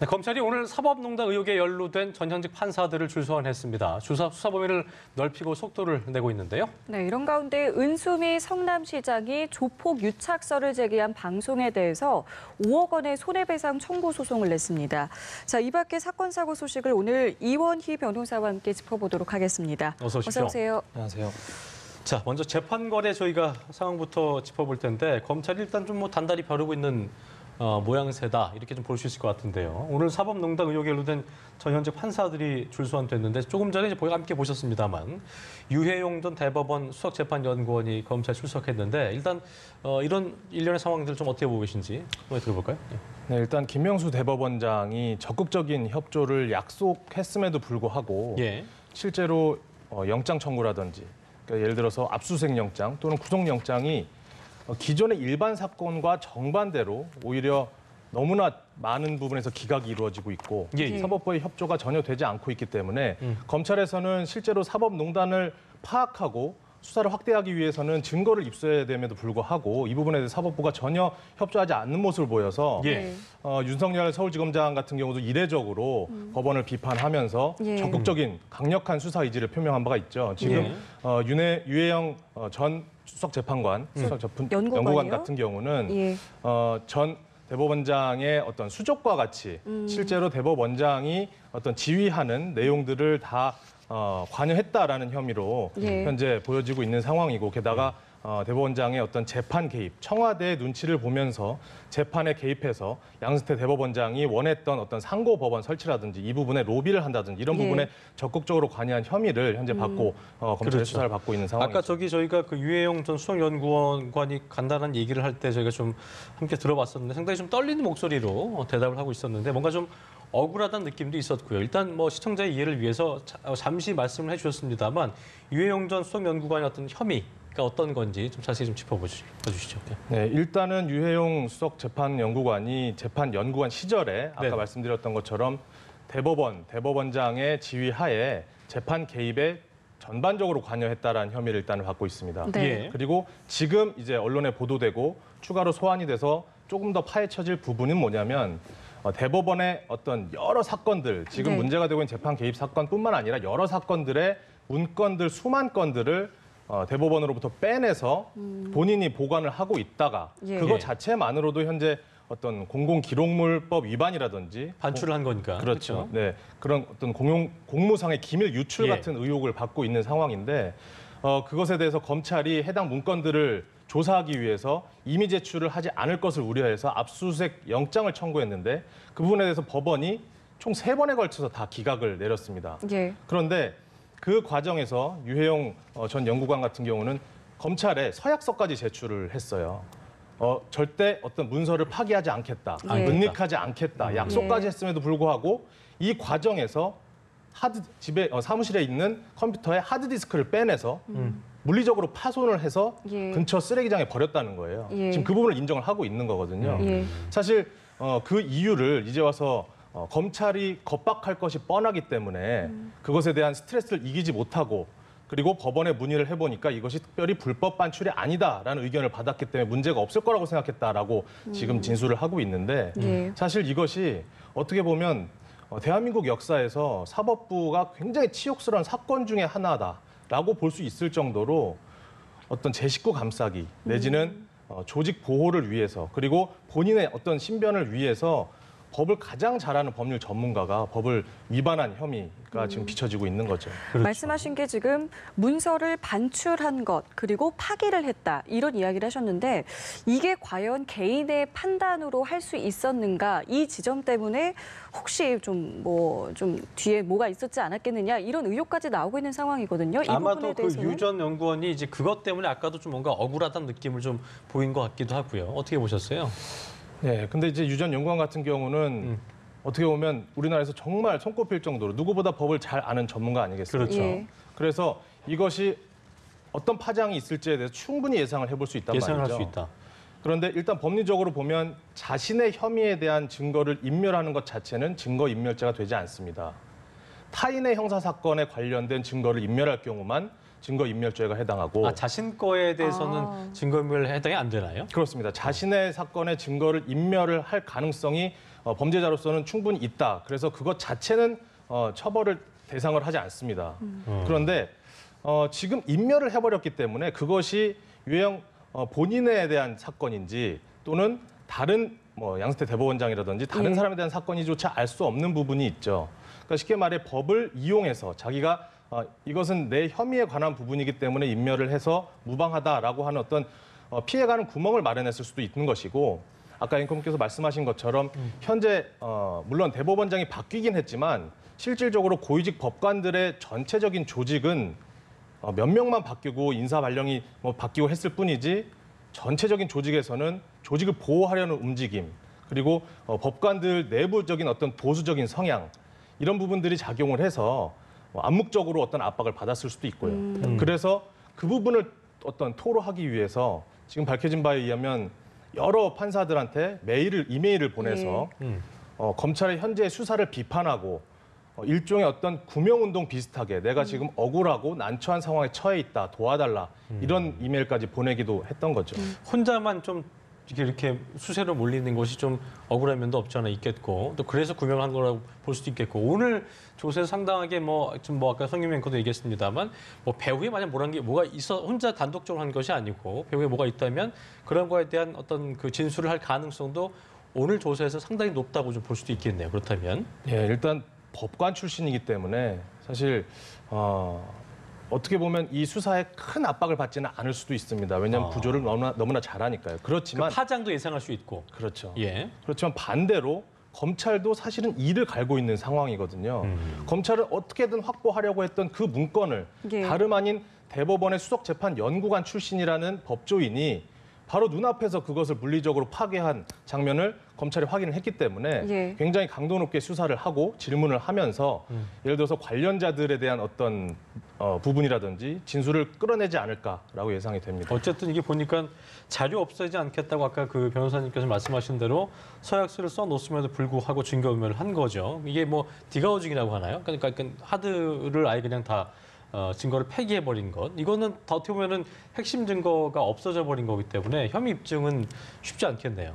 네, 검찰이 오늘 사법농단 의혹에 연루된 전현직 판사들을 출소환했습니다. 수사 범위를 넓히고 속도를 내고 있는데요. 네, 이런 가운데 은수미 성남시장이 조폭 유착설을 제기한 방송에 대해서 5억 원의 손해배상 청구 소송을 냈습니다. 자, 이 밖의 사건 사고 소식을 오늘 이원희 변호사와 함께 짚어보도록 하겠습니다. 어서 오십시오. 어서 오세요. 안녕하세요. 자, 먼저 재판거래 저희가 상황부터 짚어볼 텐데 검찰이 일단 좀 단단히 벼르고 있는 모양새다 이렇게 좀 볼 수 있을 것 같은데요. 오늘 사법농단 의혹에 연루된 전현직 판사들이 출소환됐는데 조금 전에 이제 함께 보셨습니다만 유해용 전 대법원 수석재판연구원이 검찰 출석했는데 일단 이런 일련의 상황들 좀 어떻게 보고 계신지 한번 들어볼까요? 네, 일단 김명수 대법원장이 적극적인 협조를 약속했음에도 불구하고 실제로 영장 청구라든지 그러니까 예를 들어서 압수수색 영장 또는 구속영장이 기존의 일반 사건과 정반대로 오히려 너무나 많은 부분에서 기각이 이루어지고 있고 사법부의 협조가 전혀 되지 않고 있기 때문에 검찰에서는 실제로 사법농단을 파악하고 수사를 확대하기 위해서는 증거를 입수해야 됨에도 불구하고 이 부분에 대해서 사법부가 전혀 협조하지 않는 모습을 보여서 윤석열 서울지검장 같은 경우도 이례적으로 법원을 비판하면서 적극적인 강력한 수사 의지를 표명한 바가 있죠. 지금 유해영 전 수석재판관, 연구관 같은 경우는 전 대법원장의 어떤 수족과 같이 실제로 대법원장이 어떤 지휘하는 내용들을 다 관여했다라는 혐의로 현재 보여지고 있는 상황이고 게다가 대법원장의 어떤 재판 개입, 청와대의 눈치를 보면서 재판에 개입해서 양승태 대법원장이 원했던 어떤 상고 법원 설치라든지 이 부분에 로비를 한다든지 이런 부분에 적극적으로 관여한 혐의를 현재 받고 검찰의 수사를 받고 있는 상황입니다. 아까 저희가 그 유해용 전 수석연구원관이 간단한 얘기를 할 때 저희가 좀 함께 들어봤었는데 상당히 좀 떨리는 목소리로 대답을 하고 있었는데 뭔가 좀 억울하다는 느낌도 있었고요. 일단 시청자의 이해를 위해서 잠시 말씀을 해주셨습니다만 유해용 전 수석연구관의 어떤 혐의가 어떤 건지 좀 자세히 좀 짚어주시죠. 네, 일단은 유해용 수석재판연구관이 재판연구관 시절에 아까 말씀드렸던 것처럼 대법원장의 지휘하에 재판 개입에 전반적으로 관여했다라는 혐의를 일단 받고 있습니다. 그리고 지금 이제 언론에 보도되고 추가로 소환이 돼서 조금 더 파헤쳐질 부분은 뭐냐면 대법원의 어떤 여러 사건들, 지금 문제가 되고 있는 재판 개입 사건뿐만 아니라 여러 사건들의 문건들, 수만 건들을 대법원으로부터 빼내서 본인이 보관을 하고 있다가 그거 자체만으로도 현재 어떤 공공기록물법 위반이라든지 반출을 한 거니까. 그렇죠. 네, 그런 어떤 공무상의 기밀 유출 같은 의혹을 받고 있는 상황인데 그것에 대해서 검찰이 해당 문건들을 조사하기 위해서 임의 제출을 하지 않을 것을 우려해서 압수수색 영장을 청구했는데 그 부분에 대해서 법원이 총 3번에 걸쳐서 다 기각을 내렸습니다. 그런데 그 과정에서 유해용 전 연구관 같은 경우는 검찰에 서약서까지 제출을 했어요. 절대 어떤 문서를 파기하지 않겠다, 은닉하지 않겠다, 약속까지 했음에도 불구하고 이 과정에서 집에 사무실에 있는 컴퓨터에 하드디스크를 빼내서 물리적으로 파손을 해서 근처 쓰레기장에 버렸다는 거예요. 지금 그 부분을 인정을 하고 있는 거거든요. 사실 그 이유를 이제 와서 검찰이 겁박할 것이 뻔하기 때문에 그것에 대한 스트레스를 이기지 못하고 그리고 법원에 문의를 해보니까 이것이 특별히 불법 반출이 아니다라는 의견을 받았기 때문에 문제가 없을 거라고 생각했다라고 지금 진술을 하고 있는데 사실 이것이 어떻게 보면 대한민국 역사에서 사법부가 굉장히 치욕스러운 사건 중에 하나다라고 볼 수 있을 정도로 어떤 제 식구 감싸기 내지는 조직 보호를 위해서 그리고 본인의 어떤 신변을 위해서 법을 가장 잘하는 법률 전문가가 법을 위반한 혐의가 지금 비춰지고 있는 거죠. 말씀하신 게 지금 문서를 반출한 것 그리고 파기를 했다 이런 이야기를 하셨는데 이게 과연 개인의 판단으로 할 수 있었는가 이 지점 때문에 혹시 좀 뒤에 뭐가 있었지 않았겠느냐 이런 의혹까지 나오고 있는 상황이거든요. 이 아마도 부분에 그 대해서는 유 전 연구원이 이제 그것 때문에 아까도 좀 뭔가 억울하다는 느낌을 좀 보인 것 같기도 하고요. 어떻게 보셨어요? 네, 근데 이제 유 전 연구관 같은 경우는 어떻게 보면 우리나라에서 정말 손꼽힐 정도로 누구보다 법을 잘 아는 전문가 아니겠습니까? 그래서 이것이 어떤 파장이 있을지에 대해서 충분히 예상을 해볼 수 있단 말이죠. 예상할 수 있다. 그런데 일단 법리적으로 보면 자신의 혐의에 대한 증거를 인멸하는 것 자체는 증거인멸죄가 되지 않습니다. 타인의 형사사건에 관련된 증거를 인멸할 경우만 증거인멸죄가 해당하고 자신 거에 대해서는 증거인멸 해당이 안 되나요? 그렇습니다. 자신의 사건의 증거를 인멸을 할 가능성이 범죄자로서는 충분히 있다. 그래서 그것 자체는 처벌을 대상을 하지 않습니다. 그런데 지금 인멸을 해버렸기 때문에 그것이 유해영 본인에 대한 사건인지 또는 다른 양승태 대법원장이라든지 다른 사람에 대한 사건이조차 알 수 없는 부분이 있죠. 그러니까 쉽게 말해 법을 이용해서 자기가 이것은 내 혐의에 관한 부분이기 때문에 인멸을 해서 무방하다라고 하는 어떤 피해가는 구멍을 마련했을 수도 있는 것이고 아까 앵커님께서 말씀하신 것처럼 현재 물론 대법원장이 바뀌긴 했지만 실질적으로 고위직 법관들의 전체적인 조직은 몇 명만 바뀌고 인사 발령이 바뀌고 했을 뿐이지 전체적인 조직에서는 조직을 보호하려는 움직임 그리고 법관들 내부적인 어떤 보수적인 성향 이런 부분들이 작용을 해서 암묵적으로 어떤 압박을 받았을 수도 있고요. 그래서 그 부분을 어떤 토로하기 위해서 지금 밝혀진 바에 의하면 여러 판사들한테 이메일을 보내서 검찰의 현재 수사를 비판하고 일종의 어떤 구명운동 비슷하게 내가 지금 억울하고 난처한 상황에 처해 있다, 도와달라 이런 이메일까지 보내기도 했던 거죠. 혼자만 좀 이렇게 수세로 몰리는 것이 좀 억울한 면도 없지 않아 있겠고 또 그래서 구명한 거라고 볼 수도 있겠고 오늘 조사에서 상당하게 아까 성김 앵커도 얘기했습니다만 배후에 만약 뭐가 있어 혼자 단독적으로 한 것이 아니고 배후에 뭐가 있다면 그런 거에 대한 어떤 그 진술을 할 가능성도 오늘 조사에서 상당히 높다고 좀 볼 수도 있겠네요. 그렇다면 예, 일단 법관 출신이기 때문에 사실 어떻게 보면 이 수사에 큰 압박을 받지는 않을 수도 있습니다. 왜냐하면 구조를 너무나 잘하니까요. 그렇지만 그 파장도 예상할 수 있고 그렇죠. 예. 그렇지만 반대로 검찰도 사실은 이를 갈고 있는 상황이거든요. 검찰은 어떻게든 확보하려고 했던 그 문건을 예. 다름 아닌 대법원의 수석재판연구관 출신이라는 법조인이 바로 눈앞에서 그것을 물리적으로 파괴한 장면을 검찰이 확인을 했기 때문에 예. 굉장히 강도 높게 수사를 하고 질문을 하면서 예를 들어서 관련자들에 대한 어떤 부분이라든지 진술을 끌어내지 않을까라고 예상이 됩니다. 어쨌든 이게 보니까 자료 없애지 않겠다고 아까 그 변호사님께서 말씀하신 대로 서약서를 써놓았음에도 불구하고 증거인멸을 한 거죠. 이게 디가우징이라고 하나요? 그러니까 하드를 아예 그냥 다 증거를 폐기해버린 것. 이거는 더 어떻게 보면은 핵심 증거가 없어져 버린 거기 때문에 혐의 입증은 쉽지 않겠네요.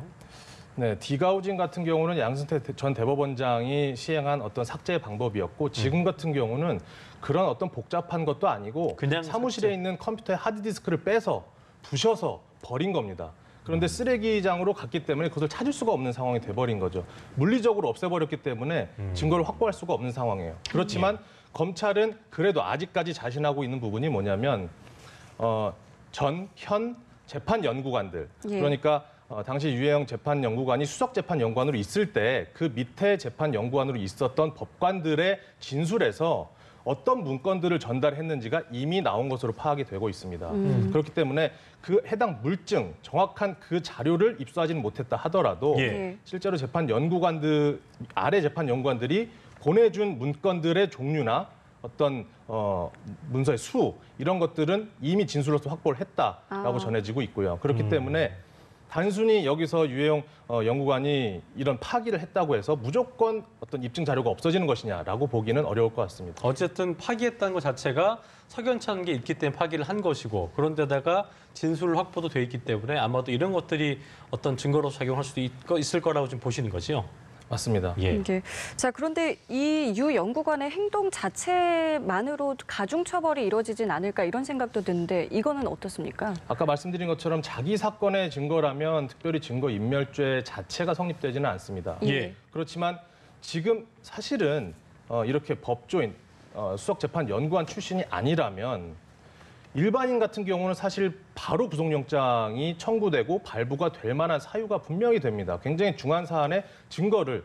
네, 디가우징 같은 경우는 양승태 전 대법원장이 시행한 어떤 삭제 방법이었고 지금 같은 경우는 그런 어떤 복잡한 것도 아니고 그냥 사무실에 삭제. 있는 컴퓨터의 하드디스크를 빼서 부셔서 버린 겁니다. 그런데 쓰레기장으로 갔기 때문에 그것을 찾을 수가 없는 상황이 돼버린 거죠. 물리적으로 없애버렸기 때문에 증거를 확보할 수가 없는 상황이에요. 그렇지만 검찰은 그래도 아직까지 자신하고 있는 부분이 뭐냐면 현 재판연구관들 예. 그러니까 당시 유해영 재판연구관이 수석재판연구관으로 있을 때 그 밑에 재판연구관으로 있었던 법관들의 진술에서 어떤 문건들을 전달했는지가 이미 나온 것으로 파악이 되고 있습니다. 그렇기 때문에 그 해당 물증, 정확한 그 자료를 입수하지는 못했다 하더라도 예. 실제로 아래 재판연구관들이 보내준 문건들의 종류나 어떤 문서의 수 이런 것들은 이미 진술로서 확보를 했다라고 전해지고 있고요. 그렇기 때문에 단순히 여기서 유해영 연구관이 이런 파기를 했다고 해서 무조건 어떤 입증 자료가 없어지는 것이냐라고 보기는 어려울 것 같습니다. 어쨌든 파기했다는 것 자체가 석연찮은 게 있기 때문에 파기를 한 것이고 그런데다가 진술 확보도 돼 있기 때문에 아마도 이런 것들이 어떤 증거로 작용할 수도 있을 거라고 좀 보시는 거죠. 맞습니다. 예. 예. 자, 그런데 이 유 연구관의 행동 자체만으로 가중처벌이 이루어지진 않을까 이런 생각도 드는데 이거는 어떻습니까? 아까 말씀드린 것처럼 자기 사건의 증거라면 특별히 증거인멸죄 자체가 성립되지는 않습니다. 예. 그렇지만 지금 사실은 이렇게 법조인, 수석재판연구관 출신이 아니라면 일반인 같은 경우는 사실 바로 구속영장이 청구되고 발부가 될 만한 사유가 분명히 됩니다. 굉장히 중한 사안의 증거를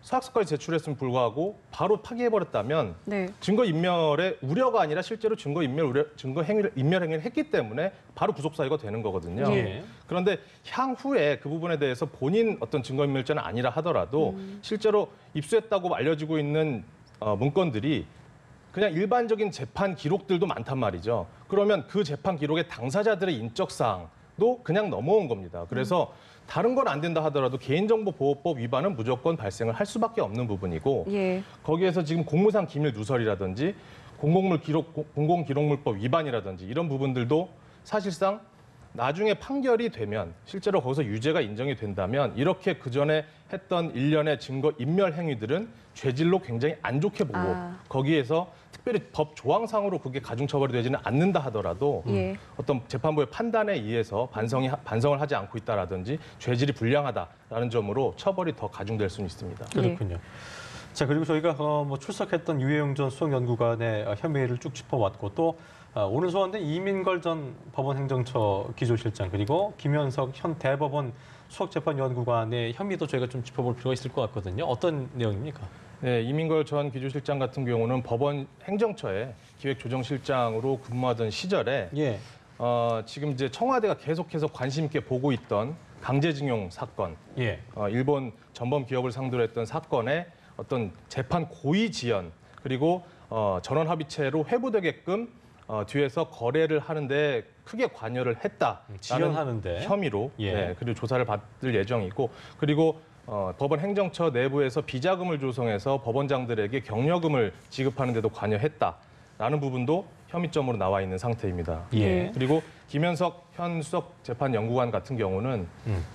서약서까지 제출했음에 불구하고 바로 파기해버렸다면 네. 증거인멸의 우려가 아니라 실제로 증거인멸 행위를 했기 때문에 바로 구속 사유가 되는 거거든요. 예. 그런데 향후에 그 부분에 대해서 본인 어떤 증거인멸죄는 아니라 하더라도 실제로 입수했다고 알려지고 있는 문건들이 그냥 일반적인 재판 기록들도 많단 말이죠. 그러면 그 재판 기록의 당사자들의 인적 사항도 그냥 넘어온 겁니다. 그래서 다른 건 안 된다 하더라도 개인정보보호법 위반은 무조건 발생을 할 수밖에 없는 부분이고 예. 거기에서 지금 공무상 기밀 누설이라든지 공공기록물법 위반이라든지 이런 부분들도 사실상 나중에 판결이 되면 실제로 거기서 유죄가 인정이 된다면 이렇게 그전에 했던 일련의 증거 인멸 행위들은 죄질로 굉장히 안 좋게 보고 거기에서 특별히 법 조항상으로 그게 가중처벌이 되지는 않는다 하더라도 예. 어떤 재판부의 판단에 의해서 반성을 하지 않고 있다라든지 죄질이 불량하다라는 점으로 처벌이 더 가중될 수는 있습니다. 그렇군요. 자, 그리고 저희가 출석했던 유해용 전 수석연구관의 혐의를 쭉 짚어왔고 또 오늘 소환된 이민걸 전 법원행정처 기조실장 그리고 김현석 현 대법원 수석재판연구관의 혐의도 저희가 좀 짚어볼 필요가 있을 것 같거든요. 어떤 내용입니까? 네, 이민걸 전 기조실장 같은 경우는 법원 행정처의 기획조정실장으로 근무하던 시절에 예. 지금 이제 청와대가 계속해서 관심 있게 보고 있던 강제징용 사건, 예. 일본 전범 기업을 상대로 했던 사건의 어떤 재판 고의 지연 그리고 전원 합의체로 회부되게끔 뒤에서 거래를 하는데 크게 관여를 했다라는 지연하는데 혐의로 예. 네, 그리고 조사를 받을 예정이고 그리고 법원 행정처 내부에서 비자금을 조성해서 법원장들에게 경력금을 지급하는 데도 관여했다라는 부분도 혐의점으로 나와 있는 상태입니다. 예. 그리고 김현석 현 수석재판연구관 같은 경우는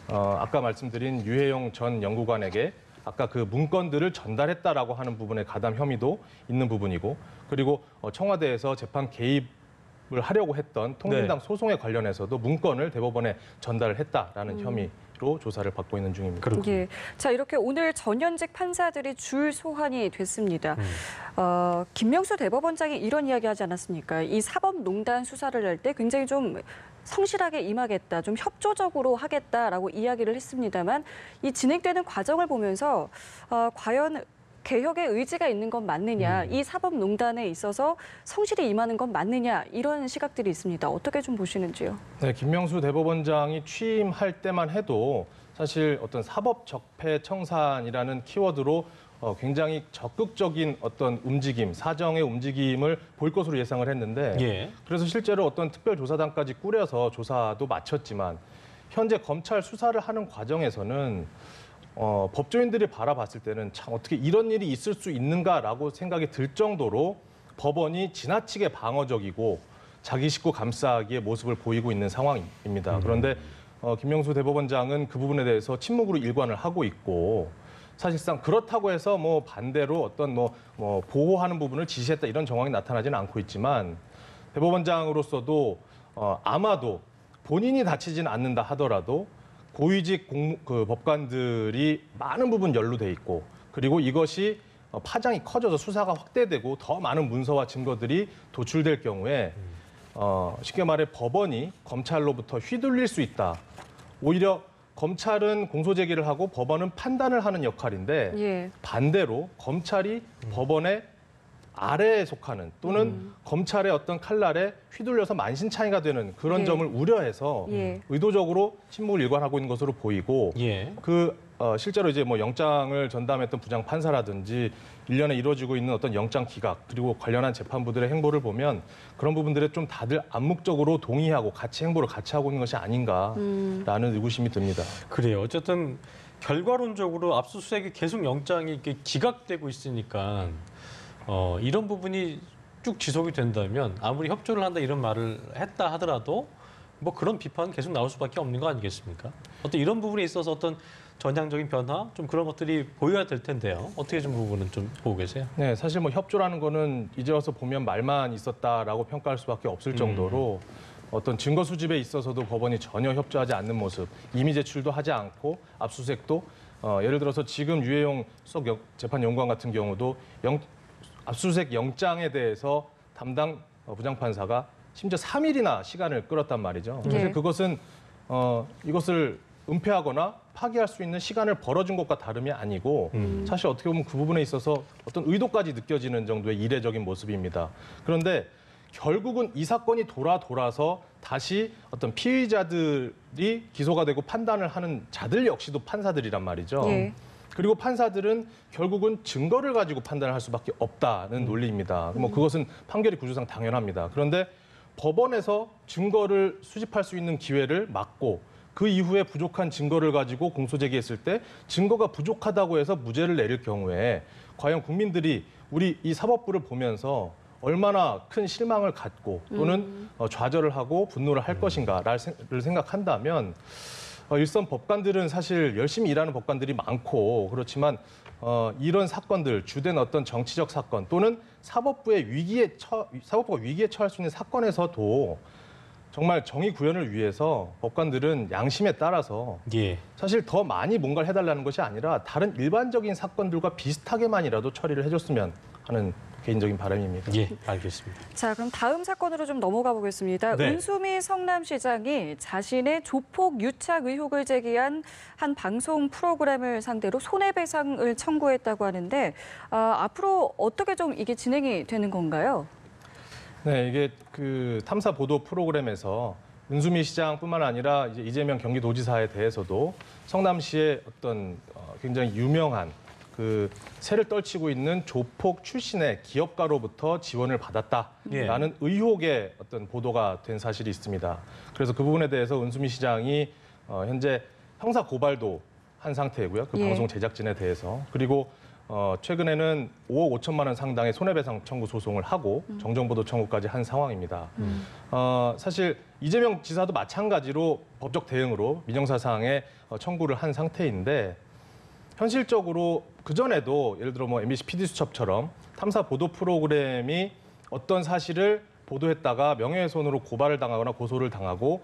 아까 말씀드린 유해용 전 연구관에게 아까 그 문건들을 전달했다라고 하는 부분에 가담 혐의도 있는 부분이고 그리고 청와대에서 재판 개입을 하려고 했던 통진당 소송에 관련해서도 문건을 대법원에 전달을 했다라는 혐의로 조사를 받고 있는 중입니다. 예. 자, 이렇게 오늘 전현직 판사들이 줄 소환이 됐습니다. 김명수 대법원장이 이런 이야기 하지 않았습니까? 이 사법농단 수사를 할 때 굉장히 좀 성실하게 임하겠다, 좀 협조적으로 하겠다라고 이야기를 했습니다만 이 진행되는 과정을 보면서 과연 개혁의 의지가 있는 건 맞느냐, 이 사법농단에 있어서 성실히 임하는 건 맞느냐 이런 시각들이 있습니다. 어떻게 좀 보시는지요? 네, 김명수 대법원장이 취임할 때만 해도 사실 어떤 사법 적폐 청산이라는 키워드로 굉장히 적극적인 어떤 움직임, 사정의 움직임을 볼 것으로 예상을 했는데 예. 그래서 실제로 어떤 특별조사단까지 꾸려서 조사도 마쳤지만 현재 검찰 수사를 하는 과정에서는 법조인들이 바라봤을 때는 참 어떻게 이런 일이 있을 수 있는가라고 생각이 들 정도로 법원이 지나치게 방어적이고 자기 식구 감싸기의 모습을 보이고 있는 상황입니다. 그런데 김명수 대법원장은 그 부분에 대해서 침묵으로 일관을 하고 있고 사실상 그렇다고 해서 뭐 반대로 어떤 뭐 보호하는 부분을 지시했다 이런 정황이 나타나지는 않고 있지만 대법원장으로서도 아마도 본인이 다치지는 않는다 하더라도 고위직 법관들이 많은 부분 연루돼 있고 그리고 이것이 파장이 커져서 수사가 확대되고 더 많은 문서와 증거들이 도출될 경우에 쉽게 말해 법원이 검찰로부터 휘둘릴 수 있다. 오히려 검찰은 공소제기를 하고 법원은 판단을 하는 역할인데 예. 반대로 검찰이 법원의 아래에 속하는 또는 검찰의 어떤 칼날에 휘둘려서 만신창이가 되는 그런 예. 점을 우려해서 예. 의도적으로 침묵을 일관하고 있는 것으로 보이고 예. 실제로 이제 뭐 영장을 전담했던 부장 판사라든지 일련에 이루어지고 있는 어떤 영장 기각 그리고 관련한 재판부들의 행보를 보면 그런 부분들에 좀 다들 암묵적으로 동의하고 같이 행보를 같이 하고 있는 것이 아닌가라는 의구심이 듭니다. 그래요. 어쨌든 결과론적으로 압수수색이 계속 영장이 이렇게 기각되고 있으니까 이런 부분이 쭉 지속이 된다면 아무리 협조를 한다 이런 말을 했다 하더라도 뭐 그런 비판은 계속 나올 수밖에 없는 거 아니겠습니까? 어떤 이런 부분에 있어서 어떤 전향적인 변화 좀 그런 것들이 보여야 될 텐데요. 어떻게 좀 부분은 좀 보고 계세요? 네, 사실 뭐 협조라는 거는 이제 와서 보면 말만 있었다라고 평가할 수밖에 없을 정도로 어떤 증거 수집에 있어서도 법원이 전혀 협조하지 않는 모습, 임의 제출도 하지 않고 압수수색도 예를 들어서 지금 유해용 수석 재판연구관 같은 경우도 압수수색 영장에 대해서 담당 부장판사가 심지어 3일이나 시간을 끌었단 말이죠. 사실 네. 그것은 이것을 은폐하거나 파기할 수 있는 시간을 벌어준 것과 다름이 아니고 사실 어떻게 보면 그 부분에 있어서 어떤 의도까지 느껴지는 정도의 이례적인 모습입니다. 그런데 결국은 이 사건이 돌아서 다시 어떤 피의자들이 기소가 되고 판단을 하는 자들 역시도 판사들이란 말이죠. 예. 그리고 판사들은 결국은 증거를 가지고 판단을 할 수밖에 없다는 논리입니다. 뭐 그것은 판결이 구조상 당연합니다. 그런데 법원에서 증거를 수집할 수 있는 기회를 막고 그 이후에 부족한 증거를 가지고 공소 제기했을 때 증거가 부족하다고 해서 무죄를 내릴 경우에 과연 국민들이 우리 이 사법부를 보면서 얼마나 큰 실망을 갖고 또는 좌절을 하고 분노를 할 것인가를 생각한다면 일선 법관들은 사실 열심히 일하는 법관들이 많고 그렇지만 이런 사건들, 주된 어떤 정치적 사건 또는 사법부가 위기에 처할 수 있는 사건에서도 정말 정의 구현을 위해서 법관들은 양심에 따라서 예. 사실 더 많이 뭔가를 해달라는 것이 아니라 다른 일반적인 사건들과 비슷하게만이라도 처리를 해줬으면 하는 개인적인 바람입니다. 예, 알겠습니다. 자, 그럼 다음 사건으로 좀 넘어가 보겠습니다. 네. 은수미 성남시장이 자신의 조폭 유착 의혹을 제기한 한 방송 프로그램을 상대로 손해배상을 청구했다고 하는데 앞으로 어떻게 좀 이게 진행이 되는 건가요? 네, 이게 그 탐사 보도 프로그램에서 은수미 시장뿐만 아니라 이제 이재명 경기도지사에 대해서도 성남시의 어떤 굉장히 유명한 그 새를 떨치고 있는 조폭 출신의 기업가로부터 지원을 받았다라는 의혹의 어떤 보도가 된 사실이 있습니다. 그래서 그 부분에 대해서 은수미 시장이 현재 형사 고발도 한 상태이고요. 그 방송 제작진에 대해서 그리고 최근에는 5억 5천만 원 상당의 손해배상 청구 소송을 하고 정정보도 청구까지 한 상황입니다. 사실 이재명 지사도 마찬가지로 법적 대응으로 민형사상의 청구를 한 상태인데 현실적으로 그전에도 예를 들어 뭐 MBC PD수첩처럼 탐사 보도 프로그램이 어떤 사실을 보도했다가 명예훼손으로 고발을 당하거나 고소를 당하고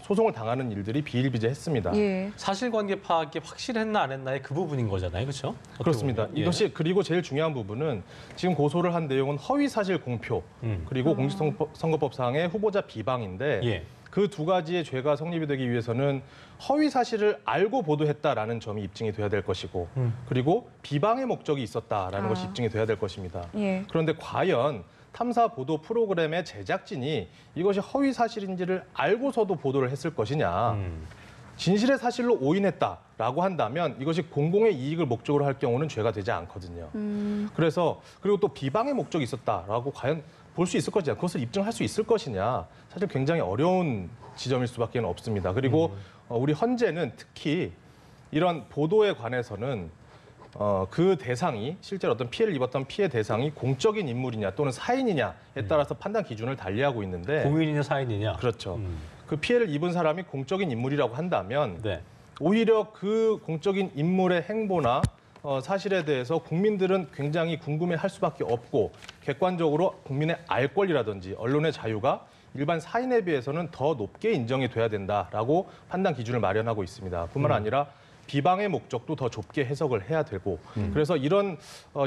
소송을 당하는 일들이 비일비재했습니다. 예. 사실관계 파악이 확실했나 안 했나의 그 부분인 거잖아요, 그렇죠? 그렇습니다. 이것이 그리고 제일 중요한 부분은 지금 고소를 한 내용은 허위사실 공표 그리고 공직선거법상의 후보자 비방인데 예. 그 두 가지의 죄가 성립이 되기 위해서는 허위 사실을 알고 보도했다라는 점이 입증이 돼야 될 것이고 그리고 비방의 목적이 있었다라는 것이 입증이 돼야 될 것입니다. 예. 그런데 과연 탐사 보도 프로그램의 제작진이 이것이 허위 사실인지를 알고서도 보도를 했을 것이냐. 진실의 사실로 오인했다라고 한다면 이것이 공공의 이익을 목적으로 할 경우는 죄가 되지 않거든요. 그래서 그리고 또 비방의 목적이 있었다라고 과연 볼 수 있을 것이냐, 그것을 입증할 수 있을 것이냐, 사실 굉장히 어려운 지점일 수밖에 없습니다. 그리고 우리 헌재는 특히 이런 보도에 관해서는 그 대상이 실제로 어떤 피해를 입었던 피해 대상이 공적인 인물이냐 또는 사인이냐에 따라서 판단 기준을 달리하고 있는데 공인이냐 사인이냐. 그렇죠. 그 피해를 입은 사람이 공적인 인물이라고 한다면 네. 오히려 그 공적인 인물의 행보나 사실에 대해서 국민들은 굉장히 궁금해할 수밖에 없고 객관적으로 국민의 알 권리라든지 언론의 자유가 일반 사인에 비해서는 더 높게 인정이 돼야 된다라고 판단 기준을 마련하고 있습니다. 뿐만 아니라 비방의 목적도 더 좁게 해석을 해야 되고 그래서 이런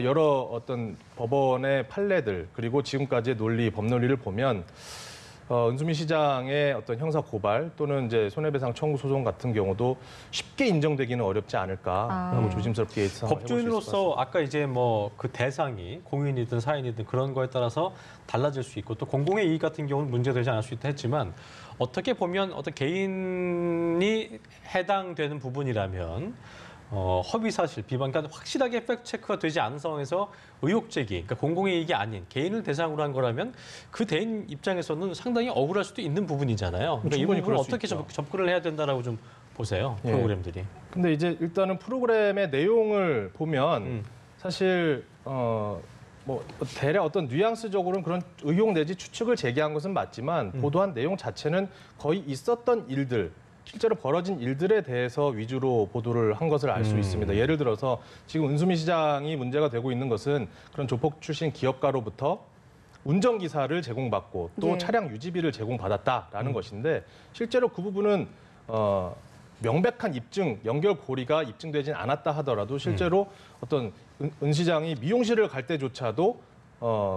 여러 어떤 법원의 판례들 그리고 지금까지의 논리, 법 논리를 보면 은수미 시장의 어떤 형사 고발 또는 이제 손해배상 청구 소송 같은 경우도 쉽게 인정되기는 어렵지 않을까라고 조심스럽게 예상해 볼 수 있을 것 법조인으로서 같습니다. 아까 이제 뭐 그 대상이 공인이든 사인이든 그런 거에 따라서 달라질 수 있고 또 공공의 이익 같은 경우는 문제되지 않을 수 있다 했지만 어떻게 보면 어떤 개인이 해당되는 부분이라면 허위 사실, 비방, 그러니까 확실하게 팩트 체크가 되지 않은 상황에서 의혹 제기, 그러니까 공공의 이익이 아닌 개인을 대상으로 한 거라면 그 대인 입장에서는 상당히 억울할 수도 있는 부분이잖아요. 그러니까 이 충분히 부분을 그럴 수 어떻게 있죠. 접근을 해야 된다라고 좀 보세요, 예. 프로그램들이. 근데 이제 일단은 프로그램의 내용을 보면 사실 뭐 대략 어떤 뉘앙스적으로는 그런 의혹 내지 추측을 제기한 것은 맞지만 보도한 내용 자체는 거의 있었던 일들 실제로 벌어진 일들에 대해서 위주로 보도를 한 것을 알 수 있습니다. 예를 들어서 지금 은수미 시장이 문제가 되고 있는 것은 그런 조폭 출신 기업가로부터 운전기사를 제공받고 또 예. 차량 유지비를 제공받았다라는 것인데 실제로 그 부분은 명백한 입증, 연결고리가 입증되진 않았다 하더라도 실제로 어떤 은 시장이 미용실을 갈 때조차도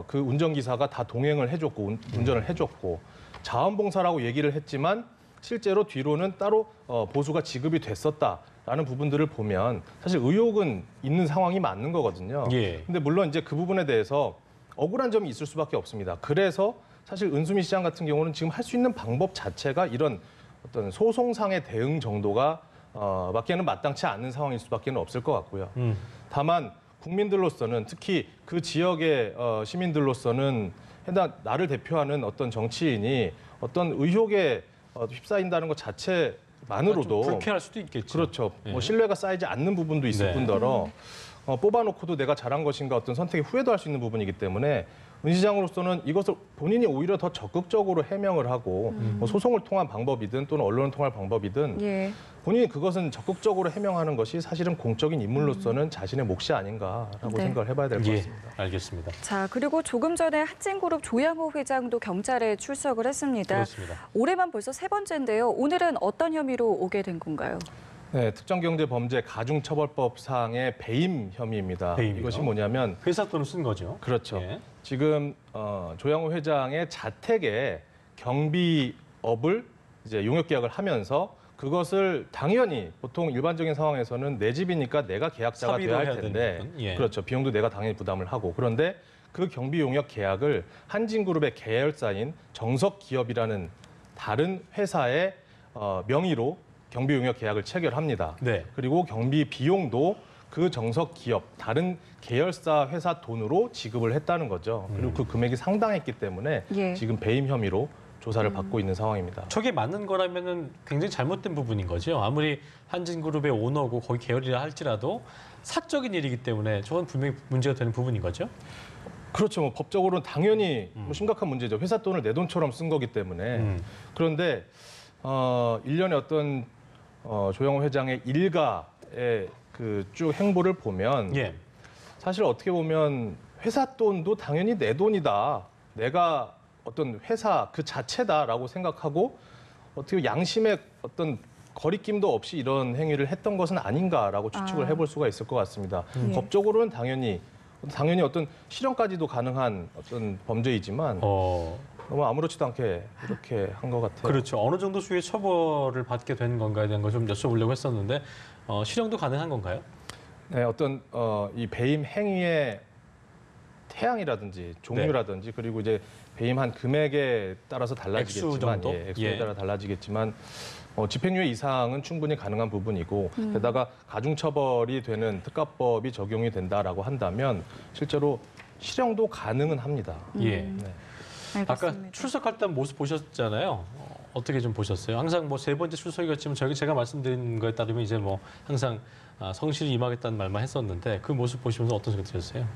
그 운전기사가 다 동행을 해줬고 운전을 해줬고 자원봉사라고 얘기를 했지만 실제로 뒤로는 따로 보수가 지급이 됐었다라는 부분들을 보면 사실 의혹은 있는 상황이 맞는 거거든요. 예. 근데 물론 이제 그 부분에 대해서 억울한 점이 있을 수밖에 없습니다. 그래서 사실 은수미 시장 같은 경우는 지금 할 수 있는 방법 자체가 이런 어떤 소송상의 대응 정도가 밖에는 마땅치 않는 상황일 수밖에 없을 것 같고요. 다만 국민들로서는 특히 그 지역의 시민들로서는 나를 대표하는 어떤 정치인이 어떤 의혹에 휩싸인다는 것 자체만으로도 좀 불쾌할 수도 있겠죠. 그렇죠. 예. 뭐 신뢰가 쌓이지 않는 부분도 있을 네. 뿐더러 뽑아놓고도 내가 잘한 것인가 어떤 선택에 후회도 할 수 있는 부분이기 때문에 은 시장으로서는 이것을 본인이 오히려 더 적극적으로 해명을 하고 뭐 소송을 통한 방법이든 또는 언론을 통한 방법이든 예. 본인이 그것은 적극적으로 해명하는 것이 사실은 공적인 인물로서는 자신의 몫이 아닌가라고 네. 생각을 해봐야 될 것 예, 같습니다. 알겠습니다. 자, 그리고 조금 전에 한진그룹 조양호 회장도 경찰에 출석을 했습니다. 그렇습니다. 올해만 벌써 세 번째인데요. 오늘은 어떤 혐의로 오게 된 건가요? 네, 특정경제범죄 가중처벌법상의 배임 혐의입니다. 배임이요? 이것이 뭐냐면 회사 돈을 쓴 거죠. 그렇죠. 예. 지금 조양호 회장의 자택에 경비업을 이제 용역 계약을 하면서 그것을 당연히 보통 일반적인 상황에서는 내 집이니까 내가 계약자가 사비로 돼야 할 해야 텐데 되는 예. 그렇죠. 비용도 내가 당연히 부담을 하고 그런데 그 경비 용역 계약을 한진그룹의 계열사인 정석기업이라는 다른 회사의 명의로 경비 용역 계약을 체결합니다. 네. 그리고 경비 비용도 그 정석기업 다른 계열사 회사 돈으로 지급을 했다는 거죠. 그리고 그 금액이 상당했기 때문에 예. 지금 배임 혐의로 조사를 받고 있는 상황입니다. 저게 맞는 거라면은 굉장히 잘못된 부분인 거죠. 아무리 한진그룹의 오너고 거기 계열이라 할지라도 사적인 일이기 때문에 저건 분명히 문제가 되는 부분인 거죠. 그렇죠. 뭐 법적으로는 당연히 뭐 심각한 문제죠. 회사 돈을 내 돈처럼 쓴 거기 때문에. 그런데 일련의 어떤 조양호 회장의 일가의 그 쭉 행보를 보면 예. 사실 어떻게 보면 회사 돈도 당연히 내 돈이다. 내가 어떤 회사 그 자체다라고 생각하고 어떻게 양심의 어떤 거리낌도 없이 이런 행위를 했던 것은 아닌가라고 추측을 해볼 수가 있을 것 같습니다. 법적으로는 당연히 어떤 실형까지도 가능한 어떤 범죄이지만 너무 아무렇지도 않게 이렇게 한 것 같아요. 그렇죠. 어느 정도 수의 처벌을 받게 된 건가에 대한 걸 좀 여쭤보려고 했었는데 실형도 가능한 건가요? 네, 어떤 이 배임 행위의 태양이라든지 종류라든지 그리고 이제 배임한 금액에 따라서 달라지겠지만 액수 정도? 액수에 예. 따라 달라지겠지만 집행유예 이상은 충분히 가능한 부분이고 게다가 가중처벌이 되는 특가법이 적용이 된다라고 한다면 실제로 실형도 가능은 합니다. 예. 네. 아까 알겠습니다. 출석할 때 모습 보셨잖아요. 어떻게 좀 보셨어요? 항상 뭐 세 번째 출석이었지만 제가 말씀드린 거에 따르면 이제 뭐 항상 성실히 임하겠다는 말만 했었는데 그 모습 보시면서 어떤 생각 드셨어요?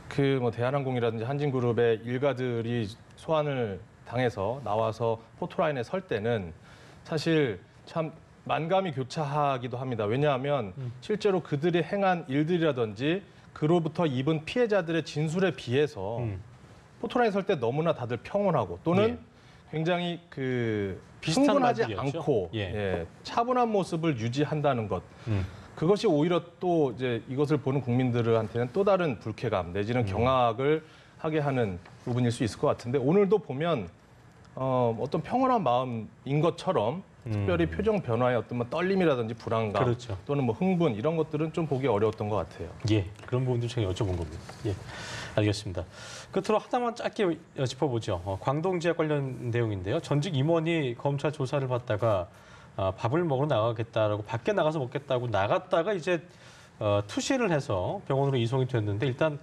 그 뭐 대한항공이라든지 한진그룹의 일가들이 소환을 당해서 나와서 포토라인에 설 때는 사실 참 만감이 교차하기도 합니다. 왜냐하면 실제로 그들이 행한 일들이라든지 그로부터 입은 피해자들의 진술에 비해서 포토라인에 설 때 너무나 다들 평온하고 또는 굉장히 그 비슷한 흥분하지 말들이었죠. 않고 예. 차분한 모습을 유지한다는 것. 그것이 오히려 또 이제 이것을 보는 국민들한테는 또 다른 불쾌감 내지는 경악을 하게 하는 부분일 수 있을 것 같은데 오늘도 보면 어떤 평온한 마음인 것처럼 특별히 표정 변화의 어떤 뭐 떨림이라든지 불안감 그렇죠. 또는 뭐 흥분 이런 것들은 좀 보기 어려웠던 것 같아요. 예, 그런 부분도 제가 여쭤본 겁니다. 예, 알겠습니다. 끝으로 하나만 짧게 짚어보죠. 광동지역 관련 내용인데요. 전직 임원이 검찰 조사를 받다가 밥을 먹으러 나가겠다라고 밖에 나가서 먹겠다고 나갔다가 이제 투신을 해서 병원으로 이송이 됐는데 일단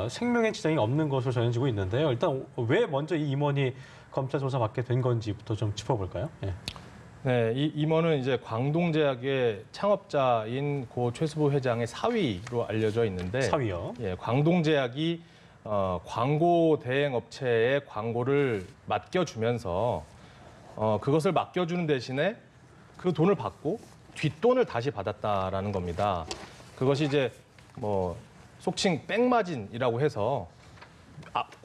생명에 지장이 없는 것으로 전해지고 있는데요. 일단 왜 먼저 이 임원이 검찰 조사 받게 된 건지부터 좀 짚어볼까요? 예. 네, 이 임원은 이제 광동제약의 창업자인 고 최수부 회장의 사위로 알려져 있는데 사위요. 예, 광동제약이 광고 대행 업체에 광고를 맡겨주면서 그것을 맡겨주는 대신에 그 돈을 받고 뒷돈을 다시 받았다라는 겁니다. 그것이 이제 뭐 속칭 백마진이라고 해서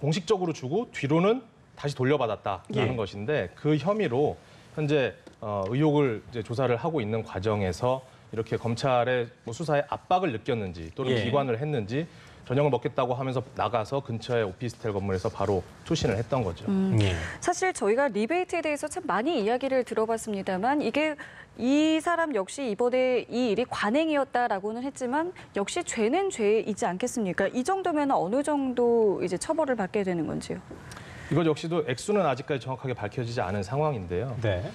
공식적으로 주고 뒤로는 다시 돌려받았다라는 예. 것인데 그 혐의로 현재 의혹을 이제 조사를 하고 있는 과정에서 이렇게 검찰의 뭐 수사에 압박을 느꼈는지 또는 예. 기관을 했는지 저녁을 먹겠다고 하면서 나가서 근처의 오피스텔 건물에서 바로 투신을 했던 거죠. 예. 사실 저희가 리베이트에 대해서 참 많이 이야기를 들어봤습니다만 이게 이 사람 역시 이번에 이 일이 관행이었다라고는 했지만 역시 죄는 죄이지 않겠습니까? 이 정도면 어느 정도 이제 처벌을 받게 되는 건지요? 이것 역시도 액수는 아직까지 정확하게 밝혀지지 않은 상황인데요. 네.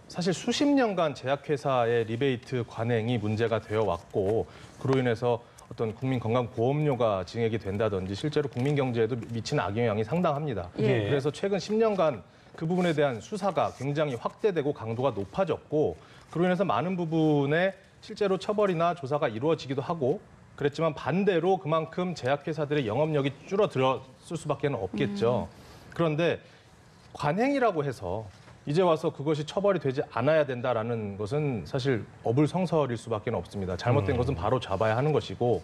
사실 수십 년간 제약회사의 리베이트 관행이 문제가 되어 왔고 그로 인해서 어떤 국민건강보험료가 증액이 된다든지 실제로 국민 경제에도 미치는 악영향이 상당합니다. 예. 그래서 최근 10년간 그 부분에 대한 수사가 굉장히 확대되고 강도가 높아졌고 그로 인해서 많은 부분에 실제로 처벌이나 조사가 이루어지기도 하고 그랬지만 반대로 그만큼 제약회사들의 영업력이 줄어들었을 수밖에 없겠죠. 그런데 관행이라고 해서 이제 와서 그것이 처벌이 되지 않아야 된다라는 것은 사실 어불성설일 수밖에 없습니다. 잘못된 것은 바로 잡아야 하는 것이고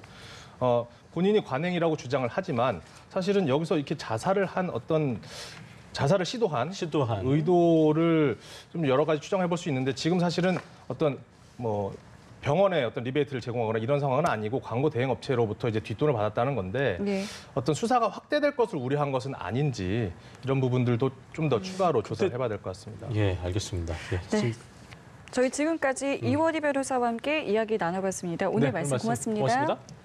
본인이 관행이라고 주장을 하지만 사실은 여기서 이렇게 자살을 시도한 의도를 좀 여러 가지 추정해 볼 수 있는데 지금 사실은 어떤 병원에 어떤 리베이트를 제공하거나 이런 상황은 아니고 광고 대행 업체로부터 이제 뒷돈을 받았다는 건데 네. 어떤 수사가 확대될 것을 우려한 것은 아닌지 이런 부분들도 좀 더 추가로 조사를 해봐야 될 것 같습니다. 예, 알겠습니다. 예, 네. 저희 지금까지 이원희 변호사와 함께 이야기 나눠봤습니다. 오늘 말씀 고맙습니다. 고맙습니다.